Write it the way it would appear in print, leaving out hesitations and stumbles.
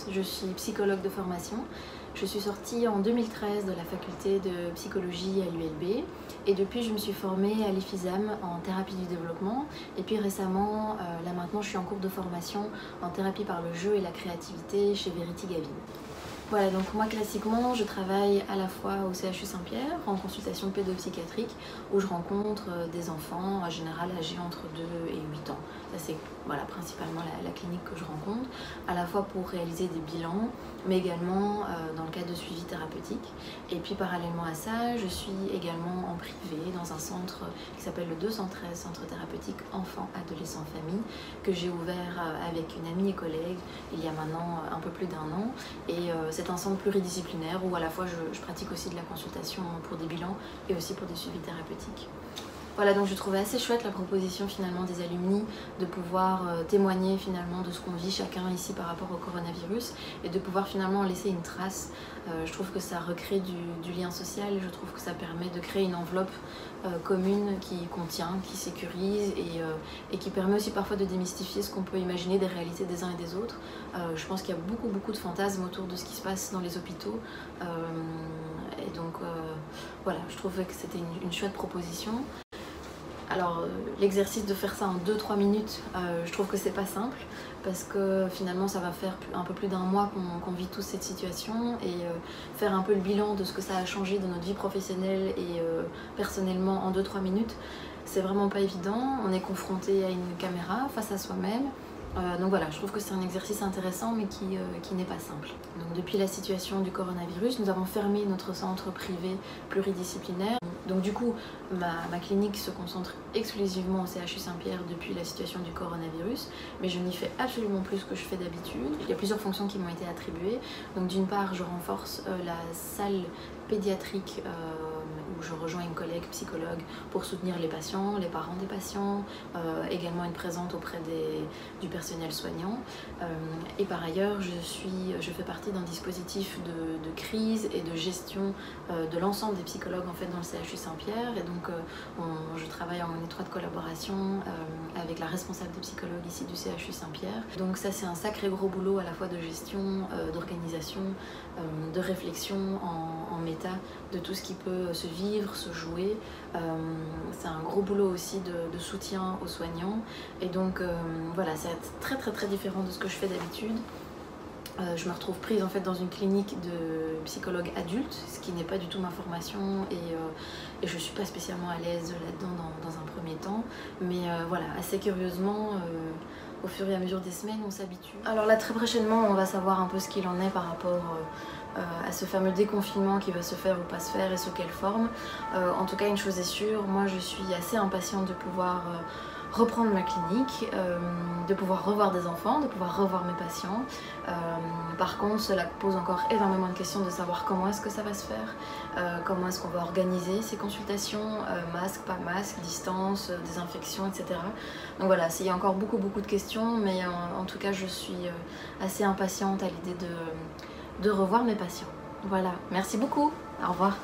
Virus, je suis psychologue de formation. Je suis sortie en 2013 de la faculté de psychologie à l'ULB et depuis je me suis formée à l'IFISAM en thérapie du développement et puis récemment, là maintenant je suis en cours de formation en thérapie par le jeu et la créativité chez Verity Gavin. Voilà, donc moi classiquement je travaille à la fois au CHU Saint-Pierre en consultation pédopsychiatrique où je rencontre des enfants en général âgés entre 2 et 8 ans. Ça c'est voilà, principalement la clinique que je rencontre, à la fois pour réaliser des bilans mais également dans le cadre de suivi thérapeutique. Et puis parallèlement à ça, je suis également en privé dans un centre qui s'appelle le 213, centre thérapeutique enfants, adolescents, famille, que j'ai ouvert avec une amie et collègue il y a maintenant un peu plus d'1 an. Et c'est un centre pluridisciplinaire où à la fois je pratique aussi de la consultation pour des bilans et aussi pour des suivis thérapeutiques. Voilà, donc je trouvais assez chouette la proposition finalement des alumni de pouvoir témoigner finalement de ce qu'on vit chacun ici par rapport au coronavirus et de pouvoir finalement laisser une trace. Je trouve que ça recrée du lien social, je trouve que ça permet de créer une enveloppe commune qui contient, qui sécurise et qui permet aussi parfois de démystifier ce qu'on peut imaginer des réalités des uns et des autres. Je pense qu'il y a beaucoup de fantasmes autour de ce qui se passe dans les hôpitaux et donc voilà, je trouvais que c'était une chouette proposition. Alors l'exercice de faire ça en 2-3 minutes, je trouve que c'est pas simple parce que finalement ça va faire un peu plus d'1 mois qu'on vit tous cette situation et faire un peu le bilan de ce que ça a changé dans notre vie professionnelle et personnellement en 2-3 minutes, c'est vraiment pas évident. On est confronté à une caméra face à soi-même. Donc voilà, je trouve que c'est un exercice intéressant mais qui n'est pas simple. Donc depuis la situation du coronavirus, nous avons fermé notre centre privé pluridisciplinaire. Donc du coup, ma clinique se concentre exclusivement au CHU Saint-Pierre depuis la situation du coronavirus, mais je n'y fais absolument plus ce que je fais d'habitude. Il y a plusieurs fonctions qui m'ont été attribuées. Donc d'une part, je renforce la salle pédiatrique où je rejoins une collègue psychologue pour soutenir les patients, les parents des patients, également une présente auprès du personnel soignant. Et par ailleurs, je fais partie d'un dispositif de crise et de gestion de l'ensemble des psychologues en fait, dans le CHU Saint-Pierre. Et donc je travaille en étroite collaboration avec la responsable des psychologues ici du CHU Saint-Pierre. Donc ça c'est un sacré gros boulot à la fois de gestion, d'organisation, de réflexion en méta de tout ce qui peut se vivre, se jouer. C'est un gros boulot aussi de soutien aux soignants et donc voilà, c'est très différent de ce que je fais d'habitude. Je me retrouve prise en fait dans une clinique de psychologue adulte, ce qui n'est pas du tout ma formation et je suis pas spécialement à l'aise là-dedans dans un premier temps, mais voilà, assez curieusement au fur et à mesure des semaines on s'habitue. Alors là très prochainement on va savoir un peu ce qu'il en est par rapport à ce fameux déconfinement qui va se faire ou pas se faire et sous quelle forme. En tout cas une chose est sûre, moi je suis assez impatiente de pouvoir reprendre ma clinique, de pouvoir revoir des enfants, de pouvoir revoir mes patients. Par contre, cela pose encore énormément de questions de savoir comment est-ce que ça va se faire, comment est-ce qu'on va organiser ces consultations, masque, pas masque, distance, désinfection, etc. Donc voilà, il y a encore beaucoup de questions, mais en tout cas, je suis assez impatiente à l'idée de revoir mes patients. Voilà, merci beaucoup, au revoir.